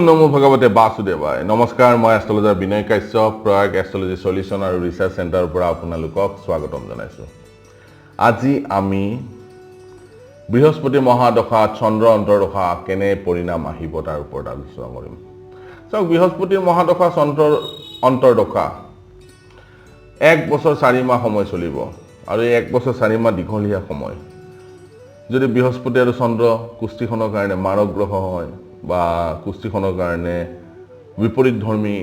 নমো ভগৱতে বাসুদেৱায় নমস্কাৰ মই এষ্ট্ৰলজাৰ বিনয় Kashyap Prayag astrology solution আৰু ৰিসাৰ্চ চেণ্টাৰৰ পৰা আপোনালোকক স্বাগতম জনাইছো আজি আমি বৃহস্পতি মহাদশা চন্দ্ৰ অন্তৰদশা কেনে পৰিণাম আহিব তাৰ ওপৰত আলোচনা কৰিম চাওক বৃহস্পতি মহাদশা চন্দ্ৰ অন্তৰদশা 1 বছৰ 4 মাহ সময় চলিব আৰু এই 1 বছৰ 4 মাহ দীঘলীয়া সময় যদি বৃহস্পতি আৰু চন্দ্ৰ কুষ্টিখনৰ কাৰণে মাৰক গ্ৰহ হয় বা কুষ্টিখনৰ কাৰণে বিপৰীতধৰ্মী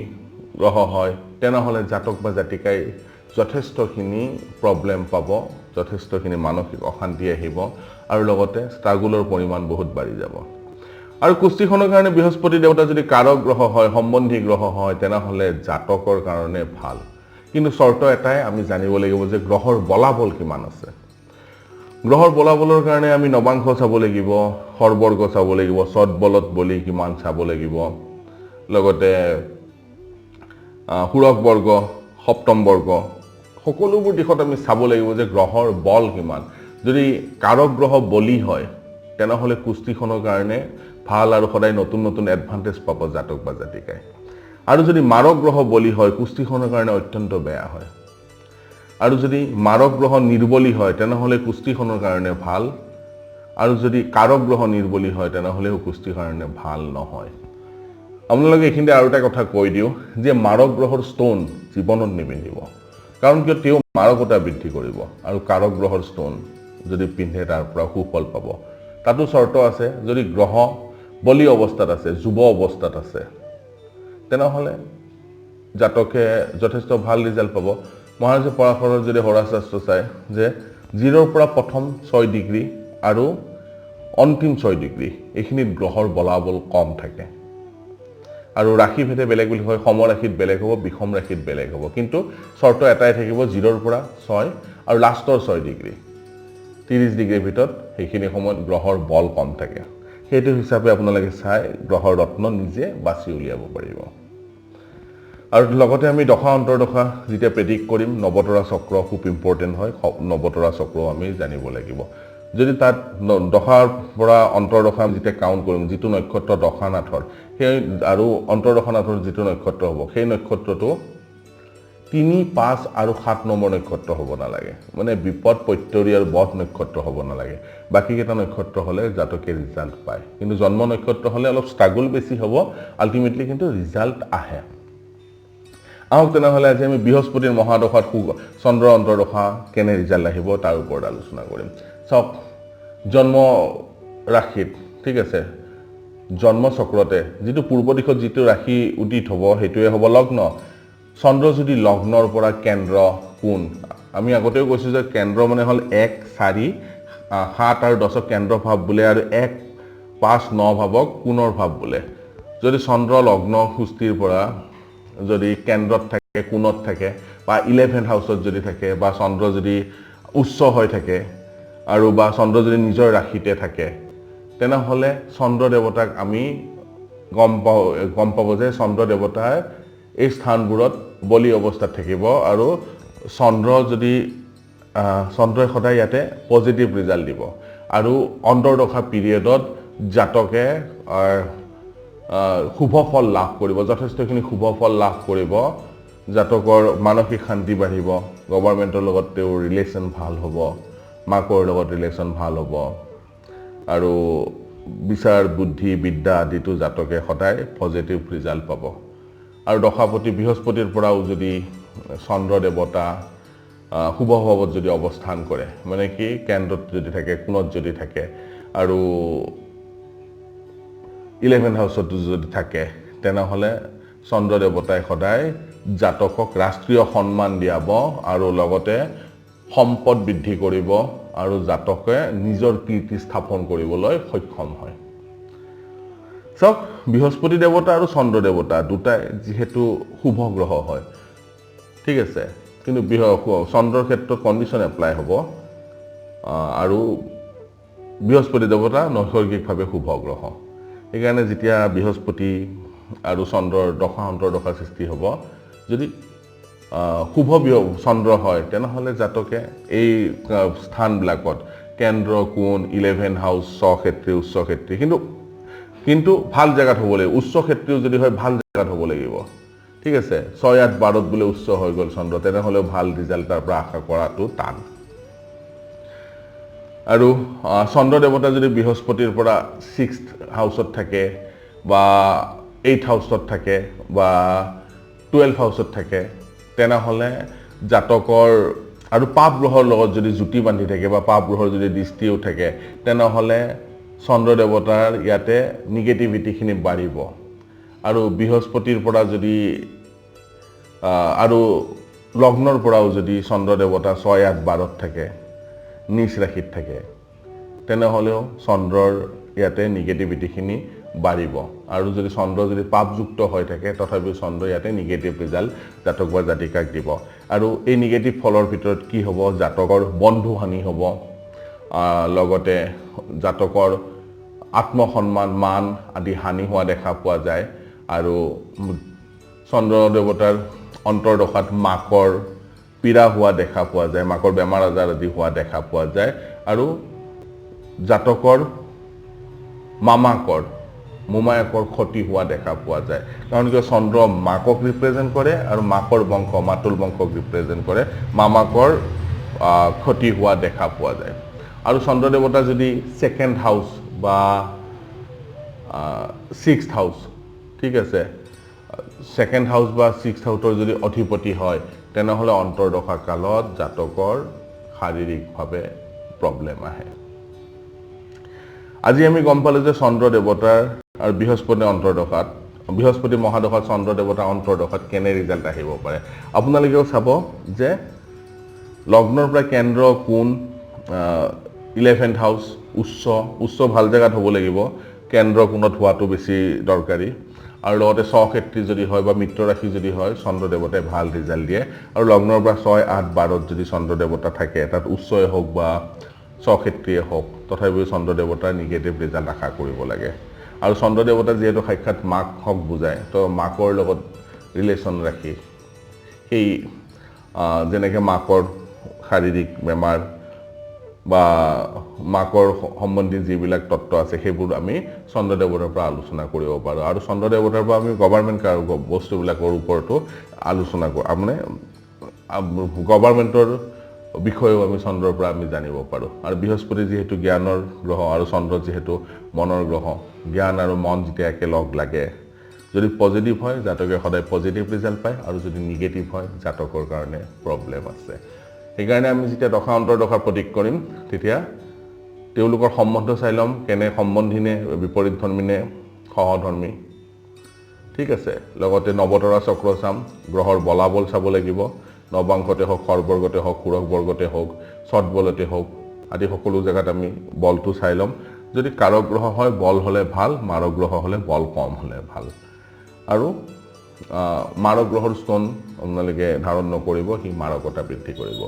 গ্ৰহ হয় তেনেহলে জাতক বা জাতিকাই যথেষ্টখিনি প্ৰবলেম পাব যথেষ্টখিনি মানসিক অশান্তি আহিব আৰু লগতে ষ্ট্ৰাগলৰ পৰিমাণ বহুত বাঢ়ি যাব আৰু কুষ্টিখনৰ কাৰণে বৃহস্পতি দেৱতা যদি কাৰক গ্ৰহ হয় সম্বন্ধী গ্ৰহ হয় তেনেহলে জাতকৰ কাৰণে ভাল কিন্তু শৰ্ত এটাই আমি জানিব লাগিব যে গ্ৰহৰ বলাবল কিমান আছে গ্ৰহৰ বলাবলৰ কাৰণে আমি নৱাংশ চাব লাগিব হৰবৰ্গ চাব লাগিব সদবলত বলি কিমান চাব লাগিব লগতে হুৰক বৰ্গ সপ্তম বৰ্গ সকলোবোৰ দিশত আমি চাব লাগিব যে গ্ৰহৰ বল কিমান যদি কাৰক গ্ৰহ বলি হয় তেনেহলে কুষ্টিখনৰ কাৰণে ভাল আৰু সদায় নতুন নতুন এডভান্টেজ পাব জাতক বা জাতিকাই আৰু যদি মাৰক গ্ৰহ বলি হয় কুষ্টিখনৰ কাৰণে অত্যন্ত বেয়া হয় আৰু যদি মাৰক গ্ৰহ নিৰ্বলী হয় তেনেহলে কুষ্টিখনৰ কাৰণে ভাল আৰু যদি কাৰক গ্ৰহ নিৰ্বলী হয় তেনেহলে কুষ্টিৰ কাৰণে ভাল নহয় আপোনালোকে এইখিনিতে আৰু এটা কথা কৈ দিও যে মাৰক গ্ৰহৰ ষ্টোন জীৱনত নিপিন্ধিব কাৰণ কিয় তেওঁ মাৰকতা বৃদ্ধি কৰিব আৰু কাৰক গ্ৰহৰ ষ্টোন যদি পিন্ধে তাৰ পৰা সুফল পাব তাতো শৰ্ত আছে যদি গ্ৰহ বলি অৱস্থাত আছে যুৱ অৱস্থাত আছে তেনেহলে জাতকে যথেষ্ট ভাল ৰিজাল্ট পাব মহাৰাজে পৰাশৰৰ যদি হৰাশাস্ত্ৰ চাই যে 0 পৰা প্ৰথম 6 ডিগ্ৰী আৰু অন্তিম 6 ডিগ্ৰী এইখিনিত গ্ৰহৰ বলাবল কম থাকে আৰু ৰাশি ভেদে বেলেগ বেলেগ হয় সম ৰাশিত বেলেগ হ'ব বিষম ৰাশিত বেলেগ হ'ব কিন্তু শৰ্ত এটাই থাকিব 0 পৰা 6 আৰু লাষ্টৰ 6 ডিগ্ৰী 30 ডিগ্ৰীৰ ভিতৰত সেইখিনি সময়ত গ্ৰহৰ বল কম থাকে সেইটো হিচাপে আপোনালোকে চাই গ্ৰহৰ ৰত্ন নিজে বাছি উলিয়াব পাৰিব আৰু লগতে আমি দশা অন্তৰদশা যেতিয়া প্ৰেডিক্ট কৰিম নৱতৰা চক্ৰ খুব ইম্পৰ্টেন্ট হয় নৱতৰা চক্ৰ আমি জানিব লাগিব যদি তাত দশাৰ পৰা অন্তৰদশা যেতিয়া কাউন্ট কৰিম যিটো নক্ষত্ৰ দশানাথৰ সেই আৰু অন্তৰদশানাথৰ যিটো নক্ষত্ৰ হ'ব সেই নক্ষত্ৰটো 3, 5 আৰু 7 নম্বৰ নক্ষত্ৰ হ'ব নালাগে মানে বিপদ পত্যৰি আৰু বধ নক্ষত্ৰ হ'ব নালাগে বাকি কেইটা নক্ষত্ৰ হলে জাতকে ৰিজাল্ট পায় কিন্তু জন্ম নক্ষত্ৰ হলে অলপ ষ্ট্ৰাগল বেছি হ'ব আলটিমেটলি কিন্তু ৰিজাল্ট আহে আহক তেনেহলে আজি আমি বৃহস্পতিৰ মহাদশাত চন্দ্ৰ অন্তৰদশা কেনে ৰিজাল্ট আহিব তাৰ ওপৰত আলোচনা কৰিম চাওক জন্ম ৰাশিত ঠিক আছে জন্ম চক্ৰতে যিটো পূৰ্ব দিশত যিটো ৰাশি উদিত হ'ব সেইটোৱে হ'ব লগ্ন চন্দ্ৰ যদি লগ্নৰ পৰা কেন্দ্ৰ কোণ আমি আগতেও কৈছো যে কেন্দ্ৰ মানে হল 1 4 7 আৰু 10 কেন্দ্ৰ ভাৱ বোলে আৰু 1 5 9 ভাৱক কোণৰ ভাৱ বোলে যদি চন্দ্ৰ লগ্ন সুস্থিৰ পৰা যদি কেন্দ্ৰত থাকে কোণত থাকে বা 11th হাউসত যদি থাকে বা চন্দ্ৰ যদি উচ্চ হৈ থাকে আৰু বা চন্দ্ৰ যদি নিজৰ ৰাশিতে থাকে তেনেহলে চন্দ্ৰ দেৱতাক আমি গম পাব যে চন্দ্ৰ দেৱতাৰ এই স্থানবোৰত বলি অৱস্থাত থাকিব আৰু চন্দ্ৰ যদি চন্দ্ৰই সদায় ইয়াতে পজিটিভ ৰিজাল্ট দিব আৰু অন্তৰদশা পিৰিয়ডত জাতকে শুভ ফল লাভ কৰিব যথেষ্টখিনি শুভ ফল লাভ কৰিব জাতকৰ মানসিক শান্তি বাঢ়িব গভৰ্ণমেণ্টৰ লগত তেওঁৰ ৰিলেশ্যন ভাল হ'ব মাকৰ লগত ৰিলেশ্যন ভাল হ'ব আৰু বিচাৰ বুদ্ধি বিদ্যা আদিটো জাতকে সদায় পজিটিভ ৰিজাল্ট পাব আৰু দশাপতি বৃহস্পতিৰ পৰাও যদি চন্দ্ৰ দেৱতা শুভ ভাৱত যদি অৱস্থান কৰে মানে কি কেন্দ্ৰত যদি থাকে কোণত যদি থাকে আৰু 11th হাউসত যদি থাকে তেনেহলে চন্দ্ৰ দেৱতাই সদায় জাতকক ৰাষ্ট্ৰীয় সন্মান দিয়াব আৰু লগতে সম্পদ বৃদ্ধি কৰিব আৰু জাতকে নিজৰ কীৰ্তি স্থাপন কৰিবলৈ সক্ষম হয় চাওক বৃহস্পতি দেৱতা আৰু চন্দ্ৰ দেৱতা দুটাই যিহেতু শুভ গ্ৰহ হয় ঠিক আছে কিন্তু চন্দ্ৰৰ ক্ষেত্ৰত কণ্ডিশ্যন এপ্লাই হ'ব আৰু বৃহস্পতি দেৱতা নৈসৰ্গিকভাৱে শুভ গ্ৰহ সেইকাৰণে যেতিয়া বৃহস্পতি আৰু চন্দ্ৰৰ দশা অন্তৰদশা সৃষ্টি হ'ব যদি শুভ চন্দ্ৰ হয় তেনেহলে জাতকে এই স্থানবিলাকত কেন্দ্ৰ কোণ 11th হাউস স্বক্ষেত্ৰী উচ্চ ক্ষেত্ৰী কিন্তু কিন্তু ভাল জেগাত হ'ব লাগিব, উচ্চ ক্ষেত্ৰীয় যদি হয় ভাল জেগাত হ'ব লাগিব। ঠিক আছে, 6, 8, 12ত বোলে উচ্চ হৈ গ'ল চন্দ্ৰ, তেনেহ'লেও ভাল ৰিজাল্ট তাৰ পৰা আশা কৰাটো টান। আৰু চন্দ্ৰ দেৱতা যদি বৃহস্পতিৰ পৰা 6th হাউচত থাকে বা 8th হাউচত থাকে বা 12th হাউচত থাকে, তেনেহ'লে জাতকৰ আৰু পাপ গ্ৰহৰ লগত যদি জুতি বান্ধি থাকে বা পাপ গ্ৰহৰ যদি দৃষ্টিও থাকে, তেনেহ'লে চন্দ্ৰ দেৱতাৰ ইয়াতে নিগেটিভিটিখিনি বাঢ়িব। আৰু বৃহস্পতিৰ পৰা যদি আৰু লগ্নৰ পৰাও যদি চন্দ্ৰ দেৱতা 6, 8, 12ত থাকে, নিচ ৰাশিত থাকে, তেনেহ'লেও চন্দ্ৰৰ ইয়াতে নিগেটিভিটিখিনি বাঢ়িব। আৰু যদি চন্দ্ৰ যদি পাপযুক্ত হৈ থাকে, তথাপিও চন্দ্ৰ ইয়াতে নিগেটিভ ৰিজাল্ট জাতক বা জাতিকাক দিব। আৰু এই নিগেটিভ ফলৰ ভিতৰত কি হ'ব? জাতকৰ বন্ধু হানি হ'ব, লগতে জাতকৰ আত্মসন্মান, মান আদি হানি হোৱা দেখা পোৱা যায়। আৰু চন্দ্ৰ দেৱতাৰ অন্তৰ্দশাত মাকৰ পীড়া হোৱা দেখা পোৱা যায়, মাকৰ বেমাৰ আজাৰ আদি হোৱা দেখা পোৱা যায়। আৰু জাতকৰ মামাকৰ, মোমায়েকৰ ক্ষতি হোৱা দেখা পোৱা যায়। কাৰণ কিয়? চন্দ্ৰ মাকক ৰিপ্ৰেজেণ্ট কৰে আৰু মাকৰ বংশ, মাতুল বংশক ৰিপ্ৰেজেণ্ট কৰে, মামাকৰ ক্ষতি হোৱা দেখা পোৱা যায়। আৰু চন্দ্ৰ দেৱতা যদি 2nd হাউচ বা 6th হাউচ, ঠিক আছে, 2nd হাউচ বা 6th হাউচৰ যদি অধিপতি হয়, তেনেহ'লে অন্তৰ্দশা কালত জাতকৰ শাৰীৰিকভাৱে প্ৰব্লেম আহে। আজি আমি গম পালোঁ যে চন্দ্ৰ দেৱতাৰ আৰু বৃহস্পতি অন্তৰ্দশাত, বৃহস্পতি মহাদশাত চন্দ্ৰ দেৱতাৰ অন্তৰ্দশাত কেনে ৰিজাল্ট আহিব পাৰে। আপোনালোকেও চাব যে লগ্নৰ পৰা কেন্দ্ৰ, কোণ, 11th হাউচ, উচ্চ ভাল জেগাত হ'ব লাগিব, কেন্দ্ৰ কোণত হোৱাটো বেছি দৰকাৰী। আৰু লগতে স্বক্ষেত্ৰী যদি হয় বা মিত্ৰ ৰাশি যদি হয়, চন্দ্ৰ দেৱতাই ভাল ৰিজাল্ট দিয়ে। আৰু লগ্নৰ পৰা 6, 8, 12ত যদি চন্দ্ৰ দেৱতা থাকে, তাত উচ্চই হওক বা স্বক্ষেত্ৰীয়ে হওক, তথাপিও চন্দ্ৰ দেৱতাৰ নিগেটিভ ৰিজাল্ট আশা কৰিব লাগে। আৰু চন্দ্ৰ দেৱতা যিহেতু সাক্ষাৎ মাকক বুজায়, তো মাকৰ লগত ৰিলেশ্যন ৰাখি সেই যেনেকৈ মাকৰ শাৰীৰিক বেমাৰ বা মাকৰ সম্বন্ধী যিবিলাক তত্ত্ব আছে, সেইবোৰ আমি চন্দ্ৰ দেৱতাৰ পৰা আলোচনা কৰিব পাৰোঁ। আৰু চন্দ্ৰ দেৱতাৰ পৰা আমি গভৰ্ণমেণ্ট বস্তুবিলাকৰ ওপৰতো আলোচনা কৰোঁ, মানে গভৰ্ণমেণ্টৰ বিষয়েও আমি চন্দ্ৰৰ পৰা আমি জানিব পাৰোঁ। আৰু বৃহস্পতি যিহেতু জ্ঞানৰ গ্ৰহ আৰু চন্দ্ৰ যিহেতু মনৰ গ্ৰহ, জ্ঞান আৰু মন যেতিয়া একেলগ লাগে, যদি পজিটিভ হয় জাতকে সদায় পজিটিভ ৰিজাল্ট পায়, আৰু যদি নিগেটিভ হয় জাতকৰ কাৰণে প্ৰব্লেম আছে। সেইকাৰণে আমি যেতিয়া দশা অন্তৰ্দশা প্ৰতীক কৰিম, তেতিয়া তেওঁলোকৰ সম্বন্ধ চাই ল'ম, কেনে সম্বন্ধীনে, বিপৰীত ধৰ্মীনে, সহধৰ্মী, ঠিক আছে। লগতে নৱতৰা চক্ৰ চাম, গ্ৰহৰ বলাবল চাব লাগিব, নৱাংশতে হওক, সৰ্বৰ্গতে হওক, ষোড়শবৰ্গতে হওক, ষটবলতে হওক, আদি সকলো জেগাত আমি বলটো চাই ল'ম। যদি কাৰক গ্ৰহ হয় বল হ'লে ভাল, মাৰক গ্ৰহ হ'লে বল কম হ'লে ভাল। আৰু মাৰক গ্ৰহৰ ষ্ট'ন আপোনালোকে ধাৰণ নকৰিব, সি মাৰকতা বৃদ্ধি কৰিব।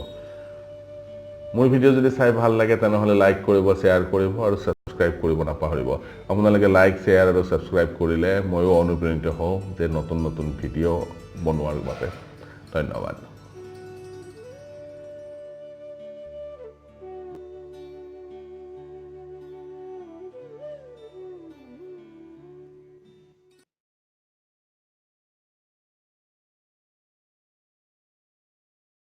মোৰ ভিডিঅ' যদি চাই ভাল লাগে, তেনেহ'লে লাইক কৰিব, শ্বেয়াৰ কৰিব আৰু ছাবস্ক্ৰাইব কৰিব নাপাহৰিব। আপোনালোকে লাইক, শ্বেয়াৰ আৰু ছাবস্ক্ৰাইব কৰিলে ময়ো অনুপ্ৰাণিত হওঁ যে নতুন নতুন ভিডিঅ' বনোৱাৰ বাবে। ধন্যবাদ।